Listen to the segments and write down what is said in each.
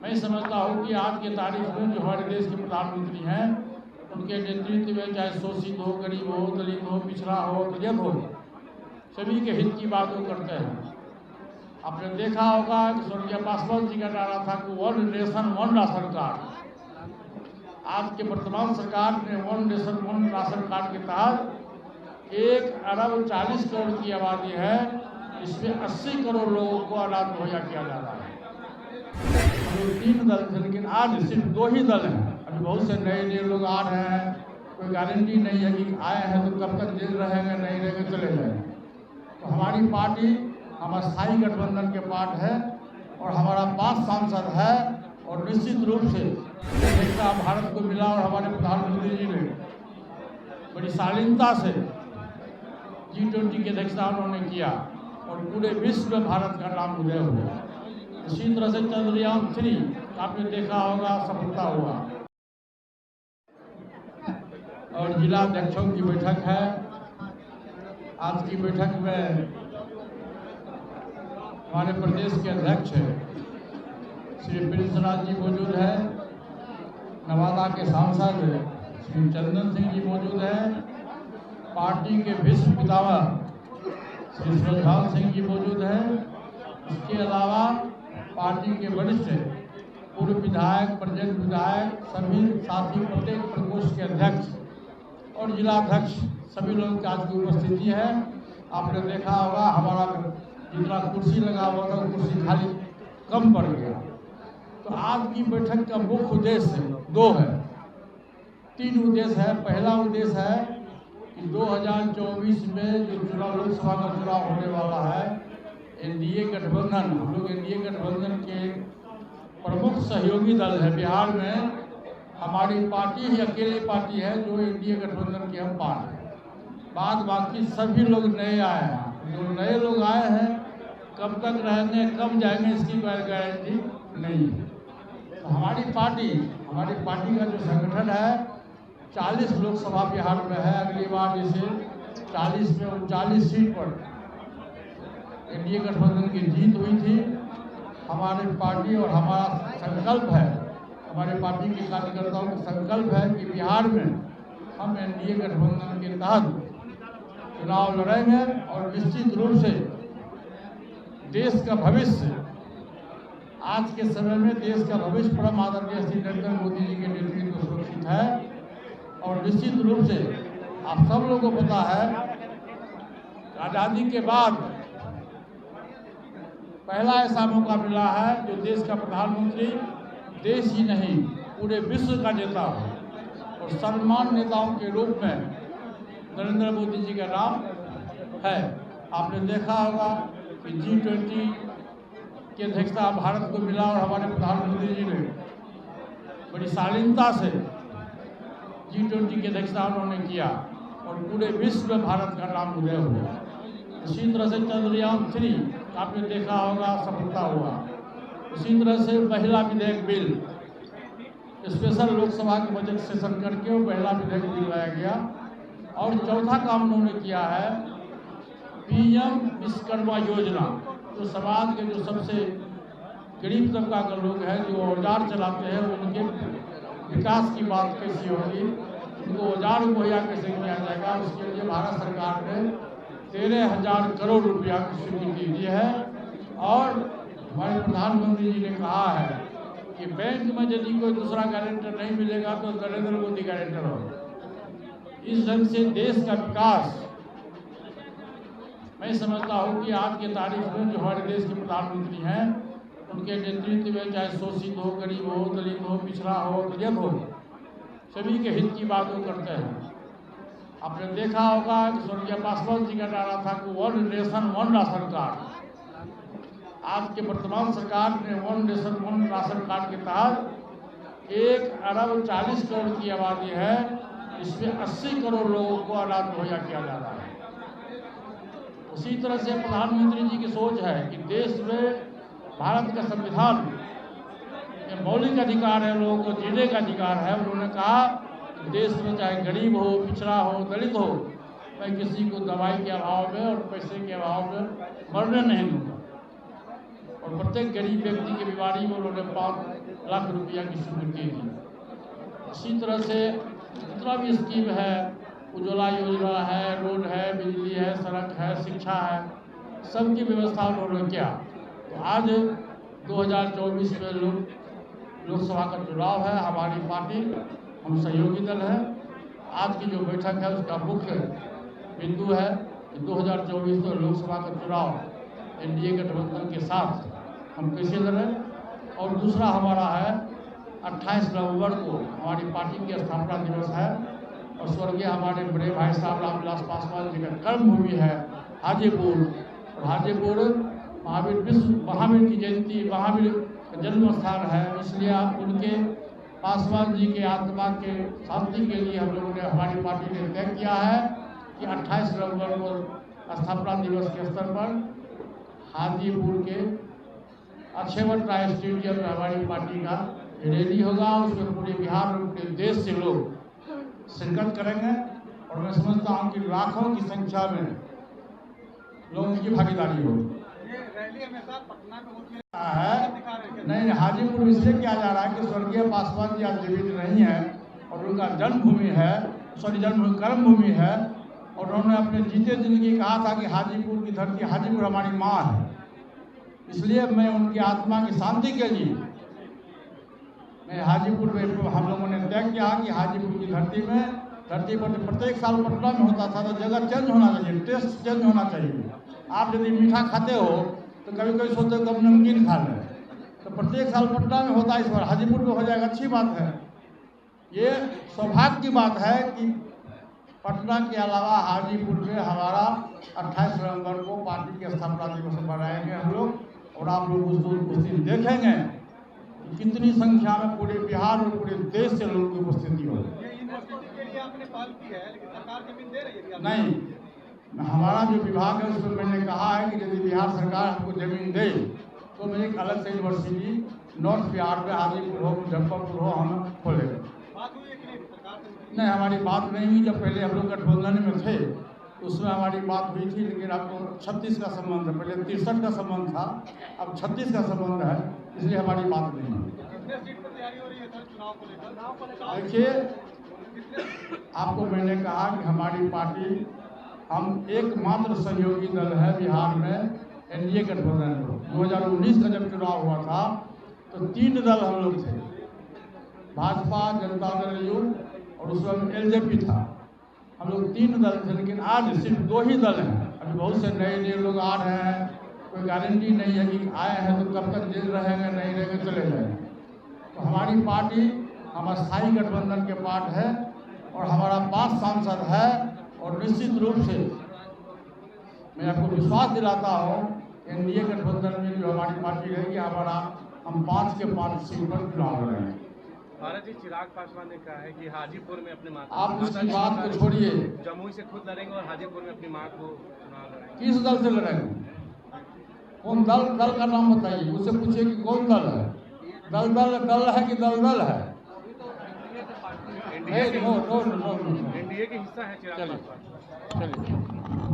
मैं समझता हूँ कि आज की तारीख में जो हमारे देश के प्रधानमंत्री हैं, उनके नेतृत्व में चाहे शोषित हो, गरीब हो, दलित हो, पिछड़ा हो, दलित हो, सभी के हित की बात वो करते हैं। आपने देखा होगा कि स्वर्गीय पासवान जी का नारा था कि one nation one ration card. आज के वर्तमान सरकार ने one nation one ration card के तहत 1 अरब 40 करोड़ की आबादी है, इसमें 80 करोड़ लोगों को अनाज मुहैया किया जा रहा है। तो 3 दल थे, लेकिन आज सिर्फ 2 ही दल हैं। अभी बहुत से नए लोग आ रहे हैं, कोई गारंटी नहीं है कि आए हैं तो कब तक जेल रहेंगे, नहीं रहेंगे, चले जाएंगे। तो हमारी पार्टी हम अस्थायी गठबंधन के पार्ट है और हमारा 5 सांसद है और निश्चित रूप से एकता भारत को मिला और हमारे प्रधानमंत्री जी ने बड़ी शालीनता से G20 की अध्यक्षता उन्होंने किया और पूरे विश्व में भारत का नाम उदय हुआ। इसी तरह से चंद्रयान 3 आपने देखा होगा, सफलता हुआ। और जिला अध्यक्षों की बैठक है। आज की बैठक में हमारे प्रदेश के अध्यक्ष श्री प्रिंस राज जी मौजूद है, नवादा के सांसद श्री चंदन सिंह जी मौजूद हैं, पार्टी के विश्व पितामह श्री सुरजभान सिंह जी मौजूद हैं। इसके अलावा पार्टी के वरिष्ठ पूर्व विधायक, प्रेजेंट विधायक, सभी साथी, प्रत्येक प्रकोष्ठ के अध्यक्ष और जिलाध्यक्ष सभी लोगों की आज की उपस्थिति है। आपने देखा होगा हमारा जितना कुर्सी लगा हुआ था कुर्सी खाली कम पड़ गया। तो आज की बैठक का मुख्य उद्देश्य 2 है, 3 उद्देश्य है। पहला उद्देश्य है कि 2024 में जो चुनाव, लोकसभा का चुनाव होने वाला है, एनडीए गठबंधन, हम लोग एनडीए गठबंधन के प्रमुख सहयोगी दल है। बिहार में हमारी पार्टी ही अकेली पार्टी है जो एनडीए गठबंधन के हम पार्ट हैं। बाकी सभी लोग नए आए हैं। जो नए लोग आए हैं कब तक रहेंगे, कब जाएंगे, इसकी कोई गारंटी नहीं है। तो हमारी पार्टी का जो संगठन है 40 लोकसभा बिहार में है। अगली बार जैसे 40 में 39 सीट पर एनडीए गठबंधन की जीत हुई थी। हमारी पार्टी और हमारा संकल्प है, हमारे पार्टी के कार्यकर्ताओं का संकल्प है कि बिहार में हम एनडीए गठबंधन के तहत चुनाव लड़ेंगे और निश्चित रूप से देश का भविष्य, आज के समय में देश का भविष्य परम आदरणीय श्री नरेंद्र मोदी जी के नेतृत्व में सुरक्षित है। और निश्चित रूप से आप सब लोगों को पता है आज़ादी के बाद पहला ऐसा मौका मिला है जो देश का प्रधानमंत्री देश ही नहीं पूरे विश्व का नेता हो और सम्मान नेताओं के रूप में नरेंद्र मोदी जी का नाम है। आपने देखा होगा कि G20 की अध्यक्षता भारत को मिला और हमारे प्रधानमंत्री जी ने बड़ी शालीनता से G20 की अध्यक्षता उन्होंने किया और पूरे विश्व में भारत का नाम उदय हुआ। इसी तरह से चंद्रयान 3 आपने देखा होगा, सफलता हुआ। इसी तरह से महिला विधेयक बिल, स्पेशल लोकसभा के बजट सेशन करके वो महिला विधेयक बिल लाया गया। और चौथा काम उन्होंने किया है PM विश्वकर्मा योजना, जो समाज के जो सबसे गरीब तबका के लोग हैं जो औजार चलाते हैं, उनके विकास की बात कैसी होगी, उनको औजार मुहैया कैसे किया जाएगा, उसके लिए भारत सरकार ने 13,000 करोड़ रुपया की स्वीकृति दी है। और हमारे प्रधानमंत्री जी ने कहा है कि बैंक में यदि कोई दूसरा गारंटर नहीं मिलेगा तो नरेंद्र मोदी गारंटर होगा। इस ढंग से देश का विकास, मैं समझता हूँ कि आज की तारीख में जो हमारे देश के प्रधानमंत्री हैं, उनके नेतृत्व में चाहे शोषित हो, गरीब हो, दलित हो, पिछड़ा हो, दलित हो, सभी के हित की बात वो करते हैं। आपने देखा होगा कि स्वर्गीय पासवान जी का नारा था कि one nation one ration card. आज के वर्तमान सरकार ने one nation one ration card के तहत 1 अरब 40 करोड़ की आबादी है, इसमें 80 करोड़ लोगों को अनाज मुहैया किया जा रहा है। उसी तरह से प्रधानमंत्री जी की सोच है कि देश में भारत का संविधान में मौलिक अधिकार है, लोगों को जीने का अधिकार है। उन्होंने कहा कि देश में चाहे गरीब हो, पिछड़ा हो, दलित हो, मैं किसी को दवाई के अभाव में और पैसे के अभाव में मरने नहीं दूंगा। और प्रत्येक गरीब व्यक्ति की बीमारी में उन्होंने लाख रुपया की स्वीकृति दी। इसी तरह से जितना भी स्कीम है, उज्ज्वला योजना है, रोड है, बिजली है, सड़क है, शिक्षा है, सबकी व्यवस्था उन्होंने किया। तो आज 2024 में लोकसभा का चुनाव है। हमारी पार्टी, हम सहयोगी दल है, आज की जो बैठक है उसका मुख्य बिंदु है कि 2024 में लोकसभा का चुनाव एनडीए गठबंधन के साथ हम कैसे लड़ें। और दूसरा हमारा है 28 नवंबर को हमारी पार्टी की स्थापना दिवस है और स्वर्गीय हमारे बड़े भाई साहब रामविलास पासवान जी का कर्मभूमि है हाजीपुर। और हाजीपुर महावीर की जयंती, महावीर का जन्म स्थान है, इसलिए आप उनके पासवान जी के आत्मा के शांति के लिए हम लोगों ने, हमारी पार्टी ने तय किया है कि 28 नवंबर को स्थापना दिवस के स्तर पर हाजीपुर के अक्षयवट राय स्टेडियम में हमारी पार्टी का रैली होगा। उसमें पूरे बिहार और पूरे देश से लोग शिरकत करेंगे और मैं समझता हूँ कि लाखों की संख्या में लोगों की भागीदारी होगी। नहीं, हाजीपुर इसलिए किया जा रहा है कि स्वर्गीय पासवान जी आज जीवित नहीं है और उनका जन्मभूमि है, कर्मभूमि है। और उन्होंने अपने जीते जिंदगी कहा था कि हाजीपुर की धरती, हाजीपुर हमारी माँ है। इसलिए मैं उनकी आत्मा की शांति के लिए मैं हाजीपुर में, हम लोगों ने तय किया कि हाजीपुर की धरती पर प्रत्येक साल पटना में होता था, तो जगह चेंज होना चाहिए, टेस्ट चेंज होना चाहिए। आप यदि मीठा खाते हो तो कभी कभी सोचते हो कब नमकीन खा लें, तो प्रत्येक साल पटना में होता है, इस बार हाजीपुर में हो जाएगा, अच्छी बात है। ये सौभाग्य की बात है कि पटना के अलावा हाजीपुर में हमारा 28 नवंबर को पार्टी के स्थापना दिवस मनाएंगे हम लोग। और आप लोग उस दिन देखेंगे कि कितनी संख्या में पूरे बिहार और पूरे देश से लोगों की उपस्थिति होगी। नहीं, हमारा जो विभाग है उसमें मैंने कहा है कि यदि बिहार सरकार हमको जमीन दे तो मैं एक अलग से यूनिवर्सिटी नॉर्थ बिहार में हाजीपुर हो, मुजफ्फरपुर हो, हम खोलेंगे। नहीं, हमारी बात नहीं हुई। जब पहले हम लोग गठबंधन में थे उसमें हमारी बात हुई थी, लेकिन अब तो 36 का संबंध है, पहले 63 का संबंध था, अब 36 का संबंध है, इसलिए हमारी बात नहीं हुई। देखिए, आपको मैंने कहा कि हमारी पार्टी, हम एकमात्र सहयोगी दल है बिहार में एनडीए गठबंधन को। 2019 का जब चुनाव हुआ था तो 3 दल हम लोग थे, भाजपा, जनता दल युग और उस वक्त एलजेपी था। हम लोग 3 दल थे, लेकिन आज सिर्फ 2 ही दल हैं। अभी बहुत से नए लोग आ रहे हैं, कोई गारंटी नहीं है कि आए हैं तो कब तक जेल रहेंगे, नहीं रहेंगे, चले जाएंगे। तो हमारी पार्टी, हम स्थायी गठबंधन के पार्ट है और हमारा 5 सांसद है। और निश्चित रूप से मैं आपको विश्वास दिलाता हूँ एनडीए गठबंधन में जो हमारी पार्टी रहेगी, हम 5 के 5 सीट पर चुनाव लड़ेंगे। भारत जी, चिराग पासवान ने कहा है कि हाजीपुर में अपने माता, आप उसकी बात को छोड़िए, जमुई से खुद लड़ेंगे और हाजीपुर में अपनी मां को चुनाव लड़ेंगे। किस दल से लड़ेंगे? कौन दल का नाम बताइए, उससे पूछिए कि कौन दल है। दल है कि दल है? एनडीए के हिस्सा है चिराग पासवान। चलिए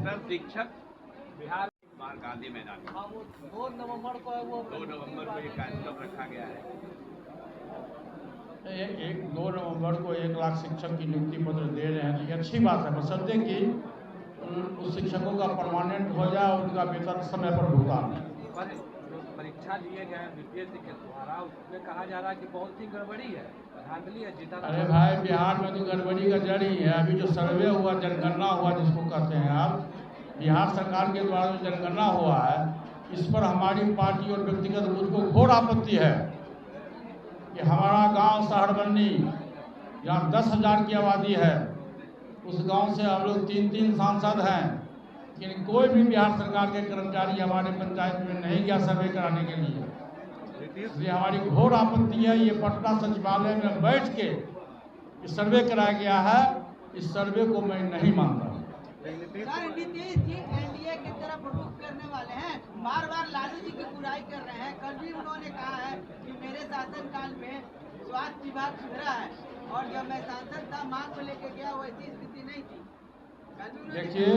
सर, शिक्षक बिहार बार गांधी मैदान में 2 नवंबर को ये कार्यक्रम रखा गया है। 2 नवंबर को 1 लाख शिक्षक की नियुक्ति पत्र दे रहे हैं, ये अच्छी बात है, बशर्ते कि उस शिक्षकों का परमानेंट हो जाए, उनका वेतन समय पर भुगतान। परीक्षा लिए गए बीपीएससी के द्वारा, उसमें कहा जा रहा है कि बहुत ही गड़बड़ी है, धांधली है, जीता। अरे भाई, बिहार में तो गड़बड़ी का जड़ ही है। अभी जो सर्वे हुआ, जनगणना हुआ जिसको कहते हैं आप, बिहार सरकार के द्वारा जो जनगणना हुआ है, इस पर हमारी पार्टी और व्यक्तिगत मुझको घोर आपत्ति है कि हमारा गांव सहरबन्नी, जहाँ 10,000 की आबादी है, उस गांव से हम लोग 3 सांसद हैं, लेकिन कोई भी बिहार सरकार के कर्मचारी हमारे पंचायत में नहीं गया सर्वे कराने के लिए। इसलिए हमारी घोर आपत्ति है। ये पटना सचिवालय में बैठ के इस सर्वे कराया गया है, इस सर्वे को मैं नहीं मानता। नीतीश जी एनडीए की तरफ रुख करने वाले हैं, बार लालू जी की बुराई कर रहे हैं। कल भी उन्होंने कहा है कि मेरे शासनकाल में स्वास्थ्य विभाग सुधरा है और जब मैं सांसद था मांग को लेकर गया वैसी स्थिति नहीं थी। देखिए,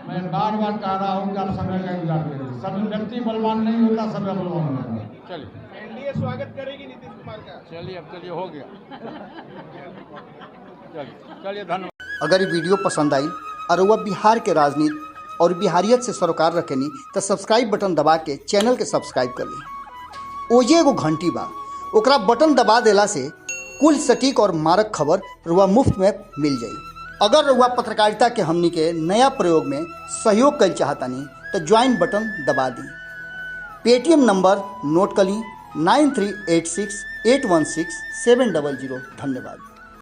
मैं बार कह रहा हूँ कि आप समय का इंतजार करिए। सब व्यक्ति बलवान नहीं होता, समय बलवान होता है। चलिए, एनडीए स्वागत करेगी नीतीश कुमार। चलिए अब चलिए हो गया। चलिए धन्यवाद। अगर ये वीडियो पसंद आई और वह बिहार के राजनीति और बिहारियत से सरोकार रखेनी तो सब्सक्राइब बटन दबा के चैनल के सब्सक्राइब कर ली। ओजे एगो घंटी बा, ओकरा बटन दबा देला से कुल सटीक और मारक खबर रुआ मुफ्त में मिल जाई। अगर रुआ पत्रकारिता के हमनी के नया प्रयोग में सहयोग कर चाहतानी तो ज्वाइन बटन दबा दी। पेटीएम नंबर नोट कर ली 9386816700। धन्यवाद।